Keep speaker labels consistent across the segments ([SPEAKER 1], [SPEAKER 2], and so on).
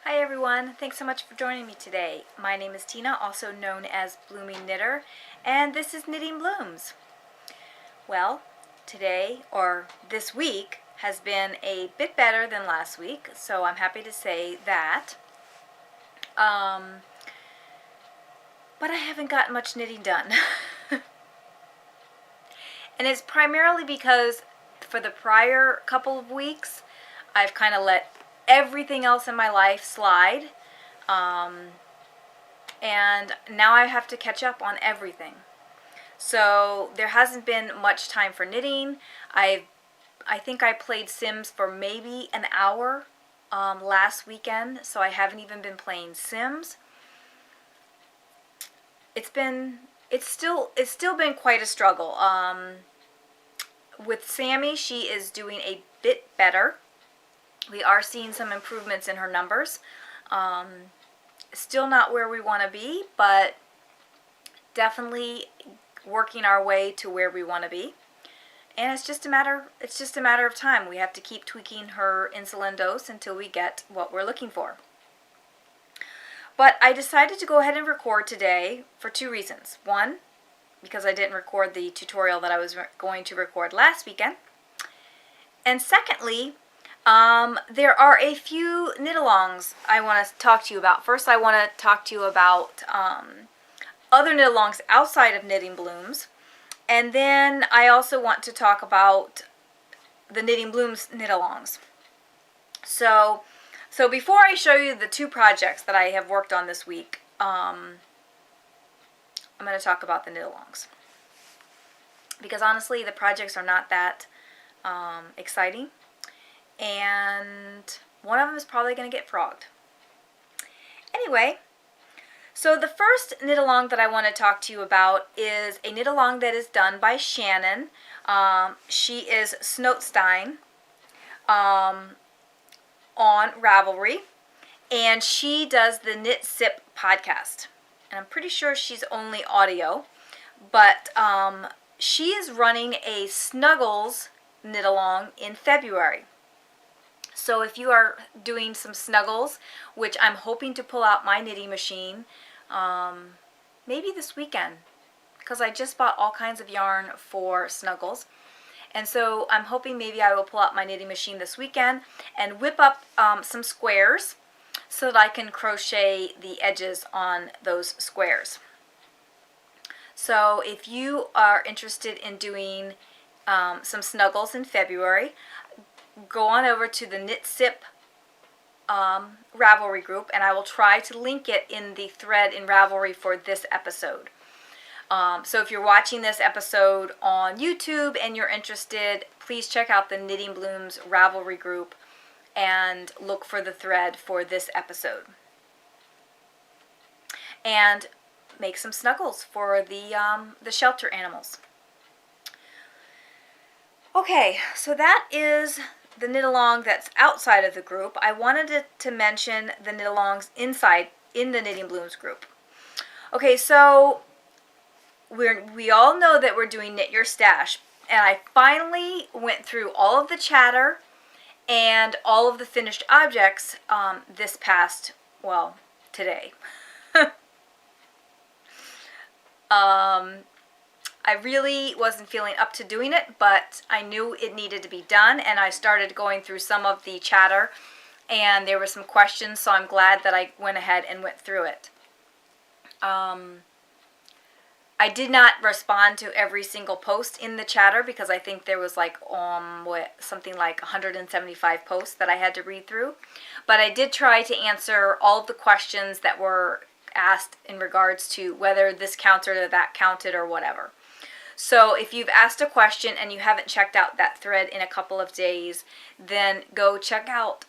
[SPEAKER 1] Hi everyone, thanks so much for joining me today. My name is Tina, also known as Blooming Knitter, and this is Knitting Blooms. Well, today, or this week, has been a bit better than last week, so I'm happy to say that. But I haven't gotten much knitting done. And it's primarily because for the prior couple of weeks, I've kind of let everything else in my life slide. And now I have to catch up on everything. So there hasn't been much time for knitting. I think I played Sims for maybe an hour last weekend, so I haven't even been playing Sims. It's still been quite a struggle. With Sammy, she is doing a bit better. We are seeing some improvements in her numbers. Still not where we want to be, but definitely working our way to where we want to be. And it's just a matter of time. We have to keep tweaking her insulin dose until we get what we're looking for. But I decided to go ahead and record today for two reasons. One, because I didn't record the tutorial that I was going to record last weekend. And secondly, there are a few knit-alongs I want to talk to you about. First, I want to talk to you about other knit-alongs outside of Knitting Blooms. And then I also want to talk about the Knitting Blooms knit-alongs. So before I show you the two projects that I have worked on this week, I'm going to talk about the knit-alongs. Because honestly, the projects are not that exciting. And one of them is probably going to get frogged. Anyway, so the first knit-along that I want to talk to you about is a knit-along that is done by Shannon. She is Snotstein on Ravelry, and she does the Knit Sip podcast. And I'm pretty sure she's only audio, but she is running a Snuggles knit-along in February. So if you are doing some snuggles, which I'm hoping to pull out my knitting machine maybe this weekend, because I just bought all kinds of yarn for snuggles. And so I'm hoping maybe I will pull out my knitting machine this weekend and whip up some squares so that I can crochet the edges on those squares. So if you are interested in doing some snuggles in February, go on over to the Knit Sip Ravelry group, and I will try to link it in the thread in Ravelry for this episode. So if you're watching this episode on YouTube and you're interested, please check out the Knitting Blooms Ravelry group and look for the thread for this episode. And make some snuggles for the shelter animals. Okay, so that is the knit-along that's outside of the group. I wanted to mention the knit-alongs inside in the Knitting Blooms group. Okay, so we all know that we're doing Knit Your Stash, and I finally went through all of the chatter and all of the finished objects this past, well, today. I really wasn't feeling up to doing it, but I knew it needed to be done, and I started going through some of the chatter, and there were some questions, so I'm glad that I went ahead and went through it. I did not respond to every single post in the chatter because I think there was like something like 175 posts that I had to read through, but I did try to answer all of the questions that were asked in regards to whether this counted or that counted or whatever. So if you've asked a question and you haven't checked out that thread in a couple of days, then go check out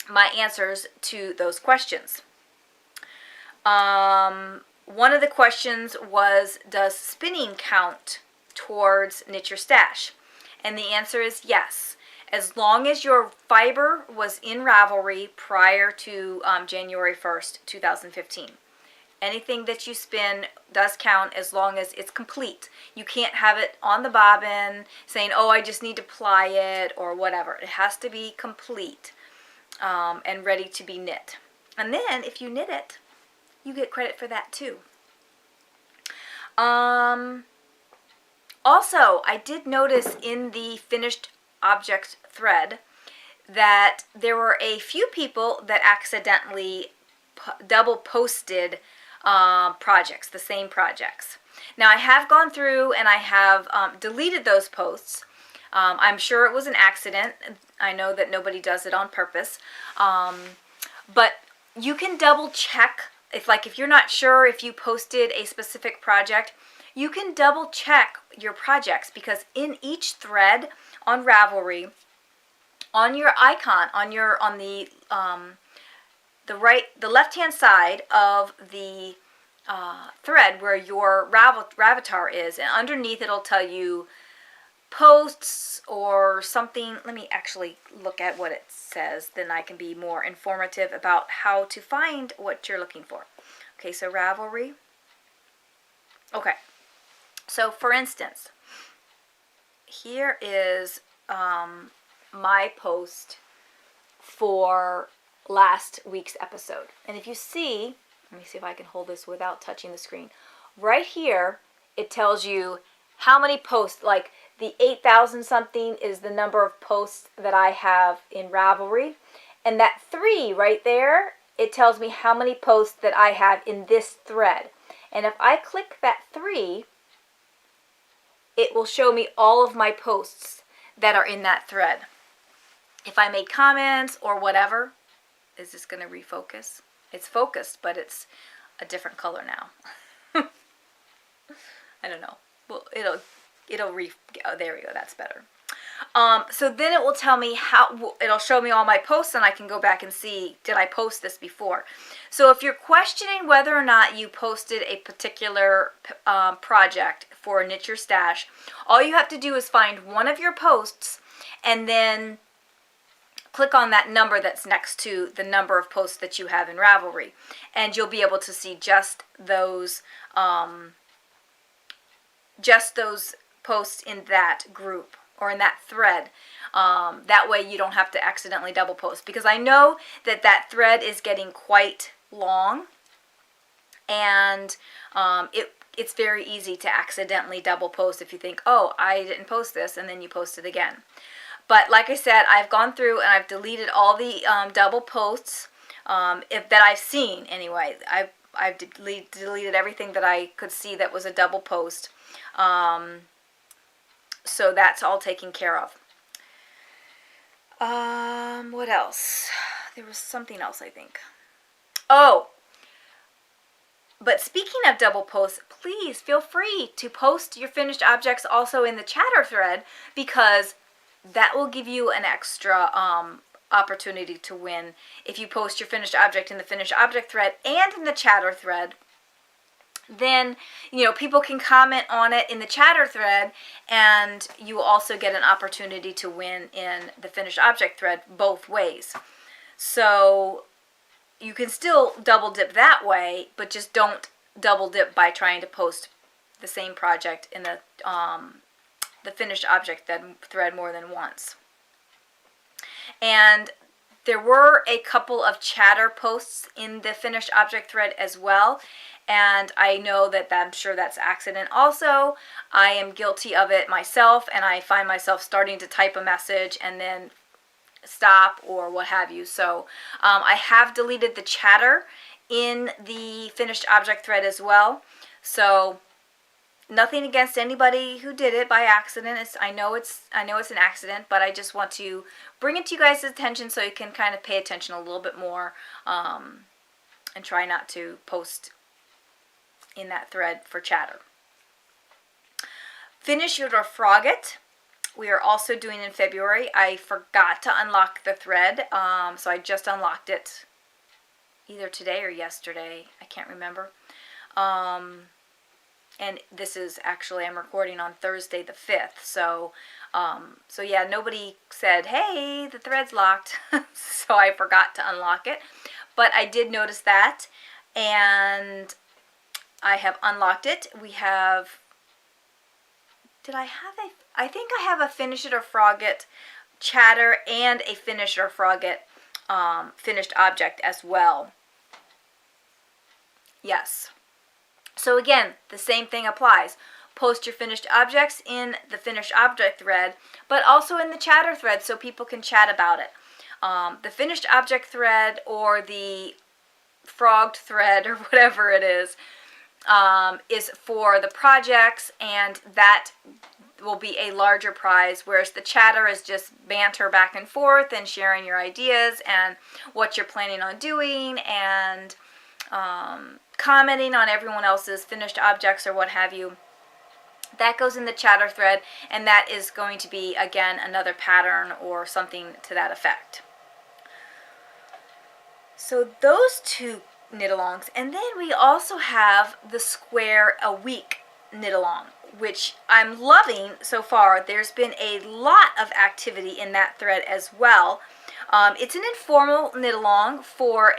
[SPEAKER 1] my answers to those questions. One of the questions was, does spinning count towards Knit Your Stash? And the answer is yes. As long as your fiber was in Ravelry prior to January 1st, 2015. Anything that you spin does count as long as it's complete. You can't have it on the bobbin saying, oh, I just need to ply it or whatever. It has to be complete. and ready to be knit. And then if you knit it, you get credit for that too. Also, I did notice in the finished object thread that there were a few people that accidentally double posted projects, the same projects. Now I have gone through and I have deleted those posts. I'm sure it was an accident. I know that nobody does it on purpose. But you can double check if you're not sure if you posted a specific project, you can double check your projects, because in each thread on Ravelry, on your icon, on the left-hand side of the thread where your Ravatar is, and underneath it'll tell you posts or something. Let me actually look at what it says, then I can be more informative about how to find what you're looking for. Okay, so Ravelry. Okay, so for instance, here is my post for last week's episode. And if you see, let me see if I can hold this without touching the screen. Right here, it tells you how many posts, like the 8,000 something is the number of posts that I have in Ravelry. And that 3 right there, it tells me how many posts that I have in this thread. And if I click that 3, it will show me all of my posts that are in that thread. If I made comments or whatever, is this going to refocus? It's focused, but it's a different color now. I don't know. Well, oh, there we go. That's better. So then it will tell me it'll show me all my posts, and I can go back and see, did I post this before? So if you're questioning whether or not you posted a particular project for Knit Your Stash, all you have to do is find one of your posts and then click on that number that's next to the number of posts that you have in Ravelry, and you'll be able to see just those posts in that group or in that thread. That way you don't have to accidentally double post, because I know that thread is getting quite long, and it's very easy to accidentally double post if you think, oh, I didn't post this, and then you post it again. But like I said, I've gone through and I've deleted all the double posts that I've seen anyway. I've deleted everything that I could see that was a double post. So that's all taken care of. What else? There was something else, I think. Oh, but speaking of double posts, please feel free to post your finished objects also in the chatter thread, because that will give you an extra opportunity to win if you post your finished object in the finished object thread and in the chatter thread. Then, people can comment on it in the chatter thread, and you will also get an opportunity to win in the finished object thread both ways. So you can still double dip that way, but just don't double dip by trying to post the same project in the finished object thread more than once. And there were a couple of chatter posts in the finished object thread as well, and I know that I'm sure that's accident also. I am guilty of it myself, and I find myself starting to type a message and then stop or what have you. So I have deleted the chatter in the finished object thread as well. So nothing against anybody who did it by accident. I know it's an accident, but I just want to bring it to you guys' attention so you can kind of pay attention a little bit more, and try not to post in that thread for chatter. Finish Your Froggatt. We are also doing in February. I forgot to unlock the thread, so I just unlocked it either today or yesterday. I can't remember. And this is actually, I'm recording on Thursday the 5th. So yeah, nobody said, hey, the thread's locked. So I forgot to unlock it. But I did notice that, and I have unlocked it. We have, I think I have a Finish It or Froggatt chatter and a Finish It or Froggatt finished object as well. Yes. So again, the same thing applies. Post your finished objects in the finished object thread, but also in the chatter thread so people can chat about it. The finished object thread or the frogged thread or whatever it is for the projects, and that will be a larger prize, whereas the chatter is just banter back and forth and sharing your ideas and what you're planning on doing and commenting on everyone else's finished objects or what have you. That goes in the chatter thread, and that is going to be, again, another pattern or something to that effect. So those two knit-alongs, and then we also have the square a week knit-along, which I'm loving so far. There's been a lot of activity in that thread as well. It's an informal knit-along for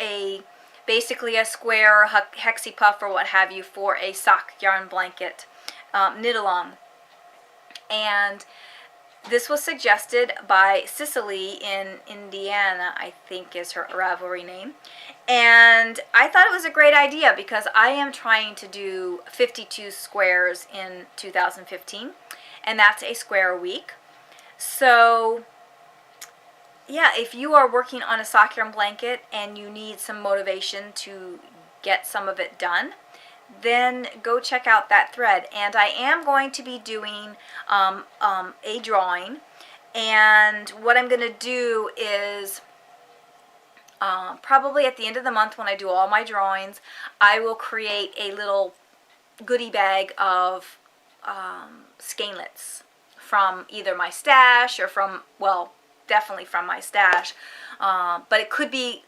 [SPEAKER 1] basically a square hexi puff or what have you for a sock yarn blanket knit-along. And this was suggested by Cicely in Indiana, I think is her Ravelry name. And I thought it was a great idea because I am trying to do 52 squares in 2015, and that's a square a week. So yeah, if you are working on a sock yarn blanket and you need some motivation to get some of it done, then go check out that thread. And I am going to be doing a drawing, and what I'm going to do is probably at the end of the month when I do all my drawings, I will create a little goodie bag of skeins from either my stash or from, well, definitely from my stash, but it could be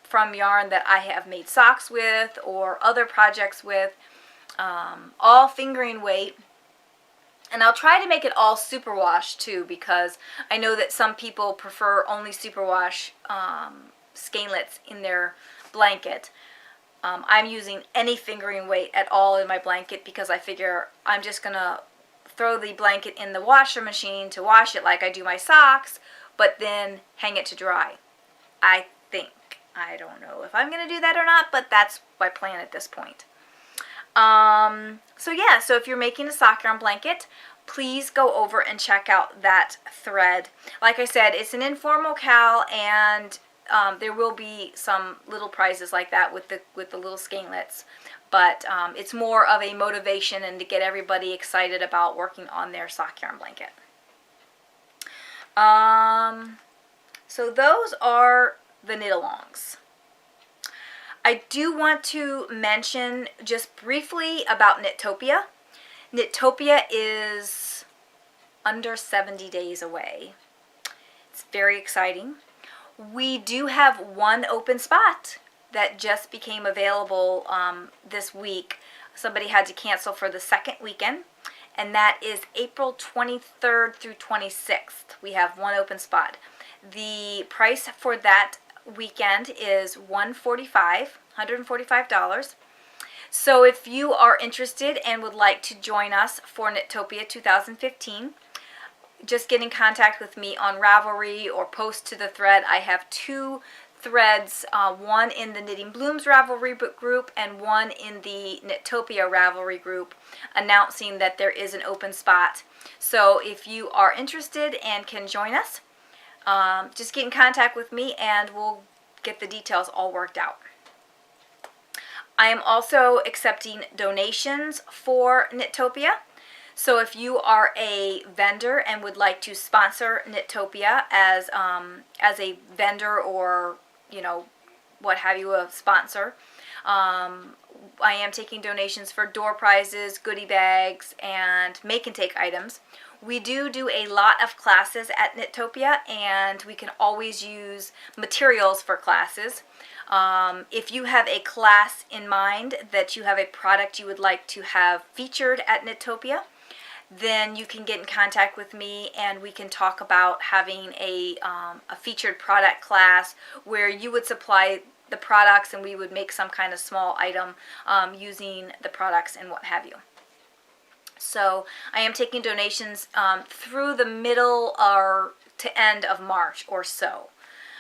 [SPEAKER 1] from yarn that I have made socks with or other projects with, all fingering weight. And I'll try to make it all superwash too, because I know that some people prefer only superwash skeinlets in their blanket. I'm using any fingering weight at all in my blanket because I figure I'm just going to throw the blanket in the washer machine to wash it like I do my socks, but then hang it to dry. I think. I don't know if I'm going to do that or not, but that's my plan at this point. So yeah, so if you're making a sock yarn blanket, please go over and check out that thread. Like I said, it's an informal cal, and there will be some little prizes like that with the little skeinlets, but it's more of a motivation and to get everybody excited about working on their sock yarn blanket. So those are the knit-alongs. I do want to mention just briefly about Netopia. Netopia is under 70 days away. It's very exciting. We do have one open spot that just became available this week. Somebody had to cancel for the second weekend, and that is April 23rd through 26th. We have one open spot. The price for that weekend is $145. So if you are interested and would like to join us for Netopia 2015, just get in contact with me on Ravelry or post to the thread. I have two threads, one in the Knitting Blooms Ravelry group and one in the Netopia Ravelry group, announcing that there is an open spot. So if you are interested and can join us, just get in contact with me and we'll get the details all worked out. I am also accepting donations for Netopia. So if you are a vendor and would like to sponsor Netopia as a vendor or, you know, what have you, a sponsor, I am taking donations for door prizes, goodie bags, and make and take items. We do a lot of classes at Netopia, and we can always use materials for classes. If you have a class in mind that you have a product you would like to have featured at Netopia, then you can get in contact with me and we can talk about having a featured product class where you would supply the products and we would make some kind of small item using the products and what have you. So I am taking donations through the middle or to end of March or so.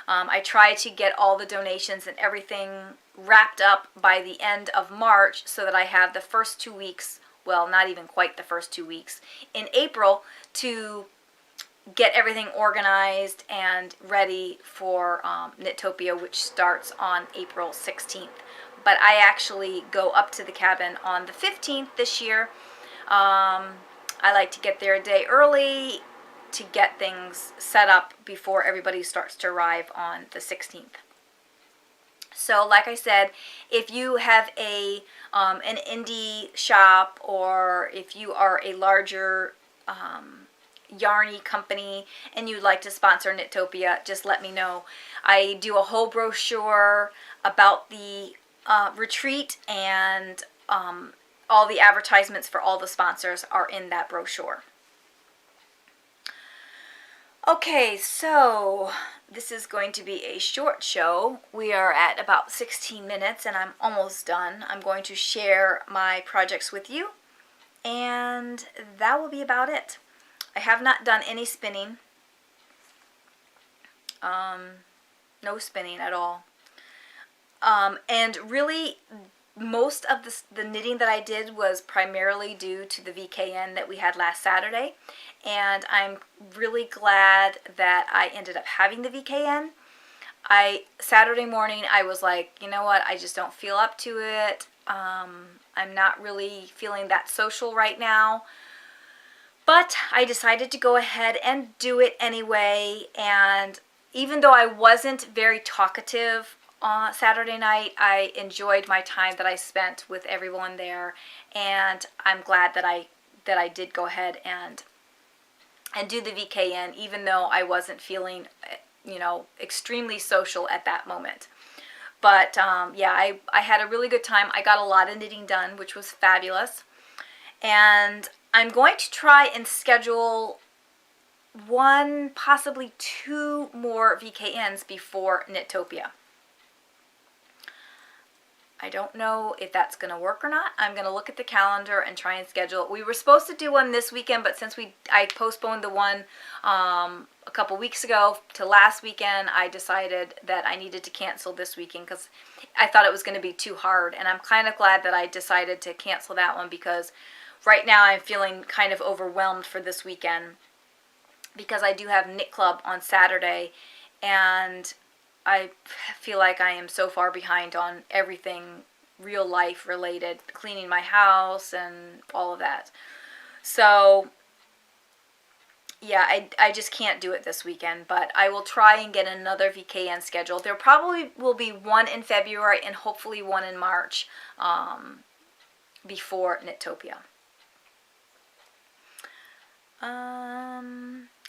[SPEAKER 1] I try to get all the donations and everything wrapped up by the end of March so that I have the first 2 weeks, well, not even quite the first 2 weeks, in April to get everything organized and ready for Netopia, which starts on April 16th. But I actually go up to the cabin on the 15th this year. I like to get there a day early to get things set up before everybody starts to arrive on the 16th. So like I said, if you have an indie shop, or if you are a larger yarny company and you'd like to sponsor Netopia, just let me know. I do a whole brochure about the retreat, and all the advertisements for all the sponsors are in that brochure. Okay, so this is going to be a short show. We are at about 16 minutes and I'm almost done. I'm going to share my projects with you, and that will be about it. I have not done any spinning. No spinning at all. And really, most of the knitting that I did was primarily due to the VKN that we had last Saturday, and I'm really glad that I ended up having the VKN. Saturday morning I was like, you know what, I just don't feel up to it. I'm not really feeling that social right now, but I decided to go ahead and do it anyway. And even though I wasn't very talkative on Saturday night, I enjoyed my time that I spent with everyone there, and I'm glad that I did go ahead and do the VKN, even though I wasn't feeling, you know, extremely social at that moment. But yeah, I had a really good time. I got a lot of knitting done, which was fabulous. And I'm going to try and schedule 1, possibly 2 more VKNs before Netopia. I don't know if that's going to work or not. I'm going to look at the calendar and try and schedule it. We were supposed to do one this weekend, but since I postponed the one a couple weeks ago to last weekend, I decided that I needed to cancel this weekend because I thought it was going to be too hard. And I'm kind of glad that I decided to cancel that one, because right now I'm feeling kind of overwhelmed for this weekend, because I do have Knit Club on Saturday, and I feel like I am so far behind on everything real life related, cleaning my house and all of that. So yeah, I just can't do it this weekend, but I will try and get another VKN schedule. There probably will be one in February and hopefully one in March before Netopia.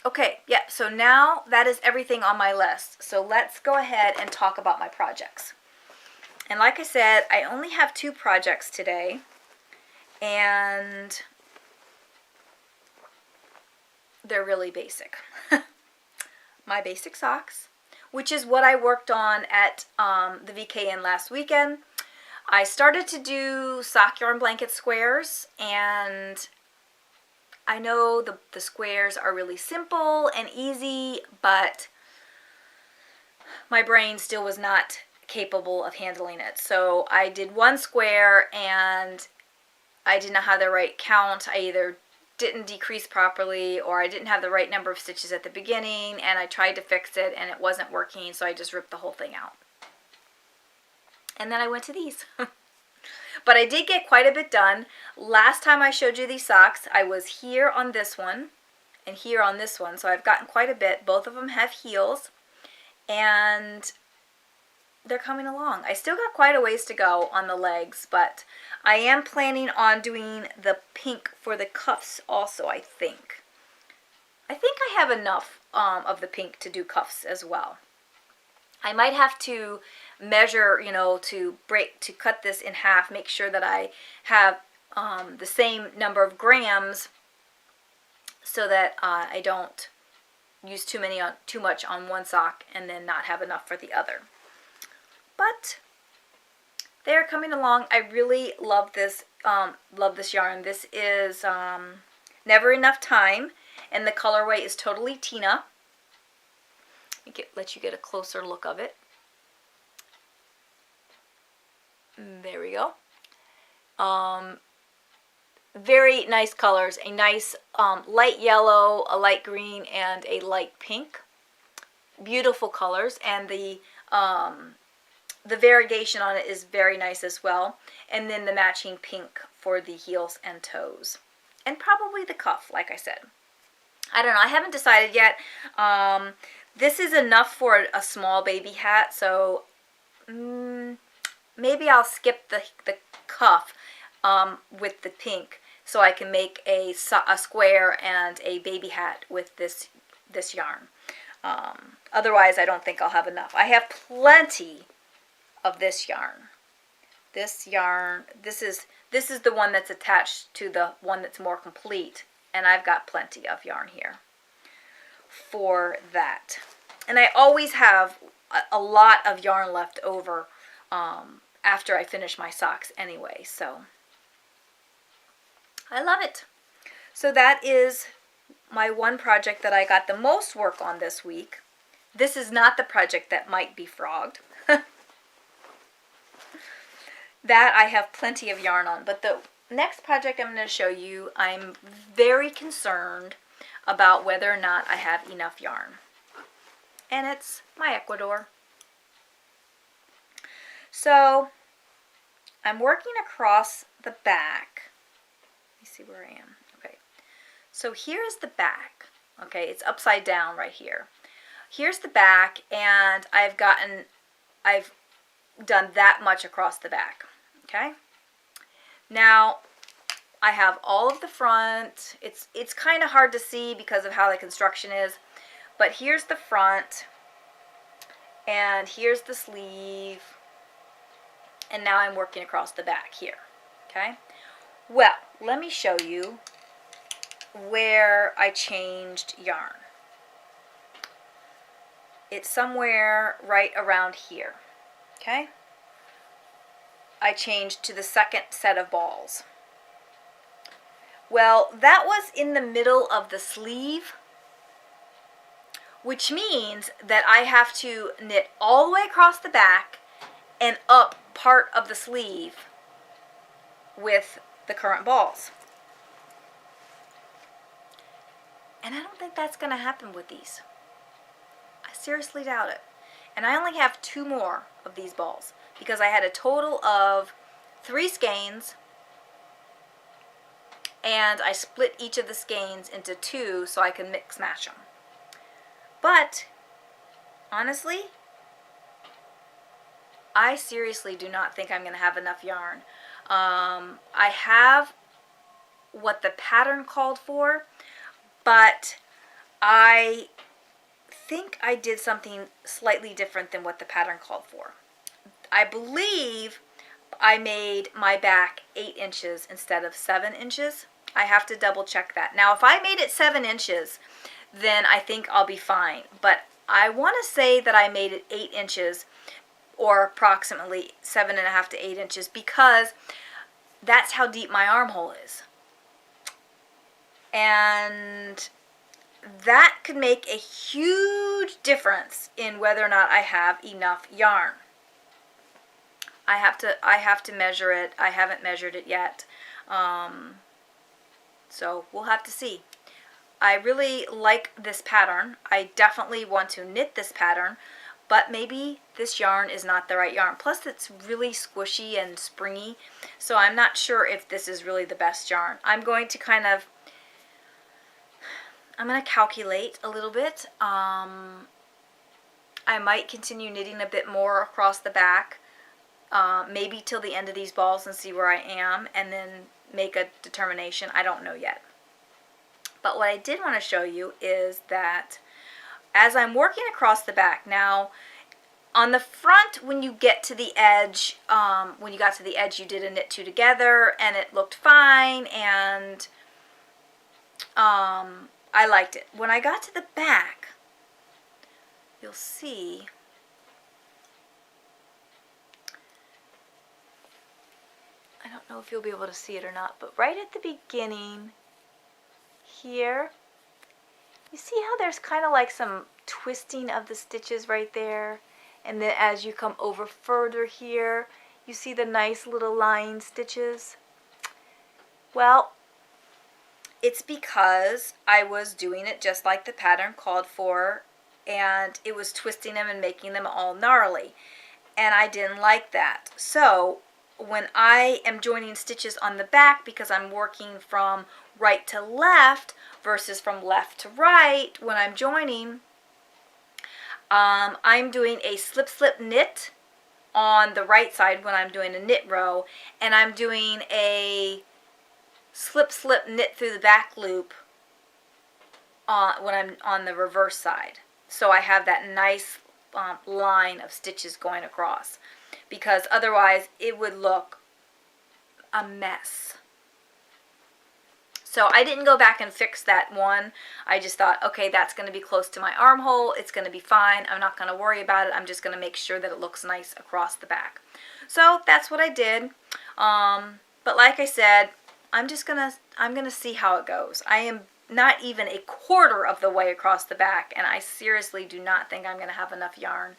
[SPEAKER 1] Okay, yeah, so now that is everything on my list. So let's go ahead and talk about my projects. And like I said, I only have 2 projects today, and they're really basic. My basic socks, which is what I worked on at the VKN last weekend. I started to do sock yarn blanket squares, and I know the squares are really simple and easy, but my brain still was not capable of handling it. So I did 1 square and I did not have the right count. I either didn't decrease properly or I didn't have the right number of stitches at the beginning, and I tried to fix it and it wasn't working, so I just ripped the whole thing out. And then I went to these. But I did get quite a bit done. Last time I showed you these socks, I was here on this one and here on this one, so I've gotten quite a bit. Both of them have heels, and they're coming along. I still got quite a ways to go on the legs, but I am planning on doing the pink for the cuffs also, I think. I think I have enough of the pink to do cuffs as well. I might have to measure, you know, to cut this in half, make sure that I have the same number of grams so that I don't use too much on one sock and then not have enough for the other. But they're coming along. I really love this yarn. This is Never Enough Time, and the colorway is Totally Tina. Let you get a closer look of it. There we go. Very nice colors. A nice light yellow, a light green, and a light pink. Beautiful colors, and the variegation on it is very nice as well. And then the matching pink for the heels and toes. And probably the cuff, like I said. I don't know. I haven't decided yet. This is enough for a small baby hat, so maybe I'll skip the cuff with the pink, so I can make a square and a baby hat with this yarn. Otherwise, I don't think I'll have enough. I have plenty of this yarn. This is the one that's attached to the one that's more complete, and I've got plenty of yarn here for that. And I always have a lot of yarn left over after I finish my socks anyway, so I love it. So that is my one project that I got the most work on this week. This is not the project that might be frogged. That I have plenty of yarn on. But the next project I'm going to show you, I'm very concerned about whether or not I have enough yarn. And it's my Ecuador. So I'm working across the back. Let me see where I am. Okay. So here's the back. Okay, it's upside down right here. Here's the back, and I've done that much across the back. Okay. Now I have all of the front. It's kind of hard to see because of how the construction is, but here's the front, and here's the sleeve, and now I'm working across the back here. Okay. Well, let me show you where I changed yarn. It's somewhere right around here. Okay. I changed to the second set of balls. Well, that was in the middle of the sleeve, which means that I have to knit all the way across the back and up part of the sleeve with the current balls. And I don't think that's going to happen with these. I seriously doubt it. And I only have 2 more of these balls because I had a total of 3 skeins, and I split each of the skeins into 2 so I can mix match them. But honestly, I seriously do not think I'm going to have enough yarn. I have what the pattern called for, but I think I did something slightly different than what the pattern called for. I believe I made my back 8 inches instead of 7 inches. I have to double check that. Now, if I made it 7 inches, then I think I'll be fine. But I want to say that I made it 8 inches, or approximately 7.5 to 8 inches, because that's how deep my armhole is. And that could make a huge difference in whether or not I have enough yarn. I have to measure it. I haven't measured it yet. So we'll have to see. I really like this pattern. I definitely want to knit this pattern, but maybe this yarn is not the right yarn. Plus, it's really squishy and springy, so I'm not sure if this is really the best yarn. I'm going to calculate a little bit. I might continue knitting a bit more across the back, maybe till the end of these balls and see where I am, and then make a determination. I don't know yet. But what I did want to show you is that as I'm working across the back, now on the front, when you get to the edge, when you got to the edge, you did a knit 2 together, and it looked fine, and I liked it. When I got to the back, you'll see I don't know if you'll be able to see it or not, but right at the beginning here, You see how there's kind of like some twisting of the stitches right there? And then as you come over further here, you see the nice little line stitches? Well, it's because I was doing it just like the pattern called for, and it was twisting them and making them all gnarly. And I didn't like that. So when I am joining stitches on the back, because I'm working from right to left versus from left to right, when I'm joining, I'm doing a slip slip knit on the right side when I'm doing a knit row, and I'm doing a slip slip knit through the back loop when I'm on the reverse side. So I have that nice line of stitches going across, because otherwise it would look a mess. So I didn't go back and fix that one. I just thought, okay, that's going to be close to my armhole. It's going to be fine. I'm not going to worry about it. I'm just going to make sure that it looks nice across the back. So that's what I did. But like I said, I'm going to see how it goes. I am not even a quarter of the way across the back, and I seriously do not think I'm going to have enough yarn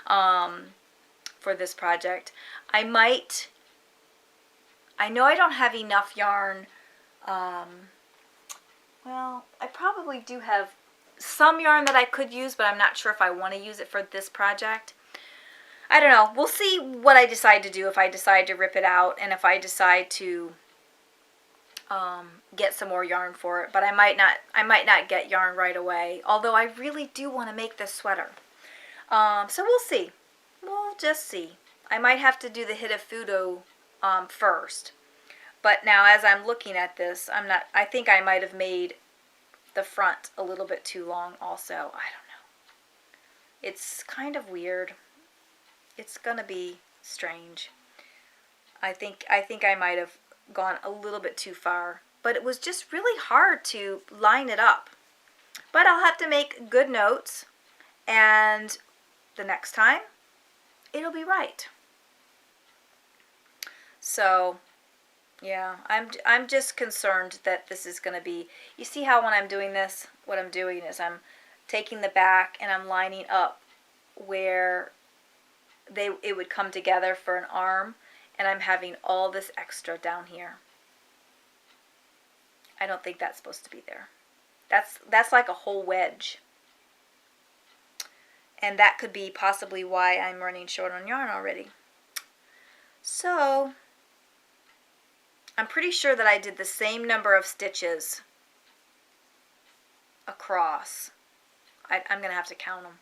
[SPEAKER 1] for this project. I know I don't have enough yarn. Well, I probably do have some yarn that I could use, but I'm not sure if I want to use it for this project. I don't know. We'll see what I decide to do, if I decide to rip it out and if I decide to get some more yarn for it. But I might not get yarn right away, although I really do want to make this sweater. So we'll see. We'll just see. I might have to do the Hitafudo first. But now as I'm looking at this, I think I might have made the front a little bit too long also. I don't know. It's kind of weird. It's gonna be strange. I think I might have gone a little bit too far. But it was just really hard to line it up. But I'll have to make good notes, and the next time it'll be right. So yeah, I'm just concerned that this is going to be, you see how when I'm doing this, what I'm doing is I'm taking the back and I'm lining up where it would come together for an arm, and I'm having all this extra down here. I don't think that's supposed to be there. That's like a whole wedge. And that could be possibly why I'm running short on yarn already. So I'm pretty sure that I did the same number of stitches across. I'm going to have to count them.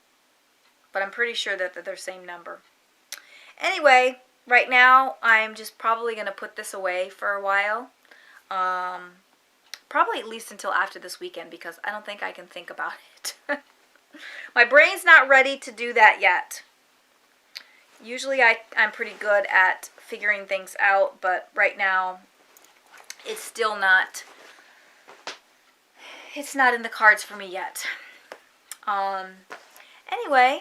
[SPEAKER 1] But I'm pretty sure that they're the same number. Anyway, right now I'm just probably going to put this away for a while. Probably at least until after this weekend, because I don't think I can think about it. My brain's not ready to do that yet. Usually I'm pretty good at figuring things out, but right now it's still not, it's not in the cards for me yet. Anyway,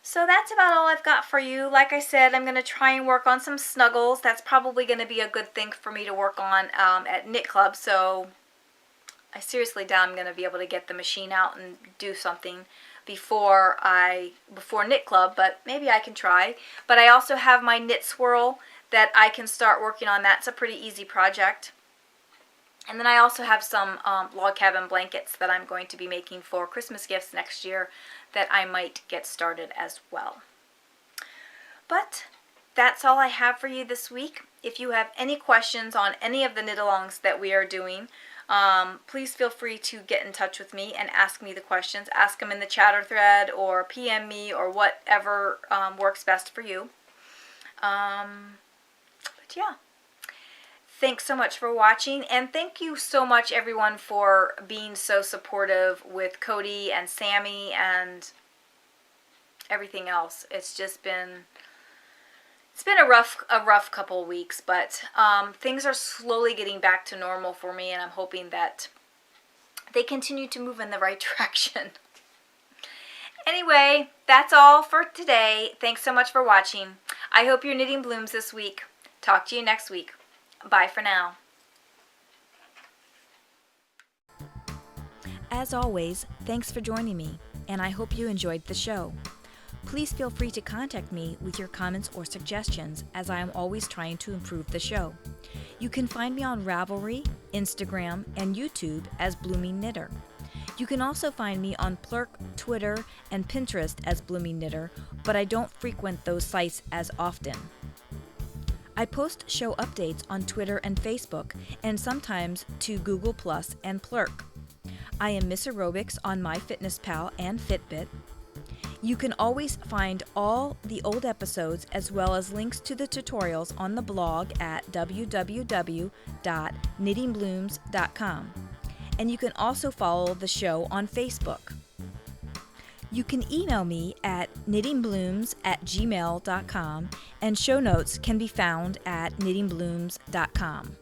[SPEAKER 1] so that's about all I've got for you. Like I said, I'm going to try and work on some snuggles. That's probably going to be a good thing for me to work on at Knit Club, so I seriously doubt I'm going to be able to get the machine out and do something before Knit Club, but maybe I can try. But I also have my knit swirl that I can start working on. That's a pretty easy project. And then I also have some log cabin blankets that I'm going to be making for Christmas gifts next year that I might get started as well. But that's all I have for you this week. If you have any questions on any of the knit-alongs that we are doing, please feel free to get in touch with me and ask me the questions. Ask them in the chatter thread or PM me or whatever works best for you. But yeah. Thanks so much for watching, and thank you so much everyone for being so supportive with Cody and Sammy and everything else. It's been a rough couple of weeks, but things are slowly getting back to normal for me, and I'm hoping that they continue to move in the right direction. Anyway, that's all for today. Thanks so much for watching. I hope your knitting blooms this week. Talk to you next week. Bye for now.
[SPEAKER 2] As always,
[SPEAKER 1] Thanks for joining me, and I hope you enjoyed the show. Please feel free to contact me with your comments or suggestions, as I am always trying to improve the show. You can find me on Ravelry, Instagram, and YouTube as Blooming Knitter. You can also find me on Plurk, Twitter, and Pinterest as Blooming Knitter, but I don't frequent those sites as often. I post show updates on Twitter and Facebook, and sometimes to Google Plus and Plurk. I am Miss Aerobics on MyFitnessPal and Fitbit. You can always find all the old episodes as well as links to the tutorials on the blog at www.knittingblooms.com. And you can also follow the show on Facebook. You can email me at knittingblooms@gmail.com, and show notes can be found at knittingblooms.com.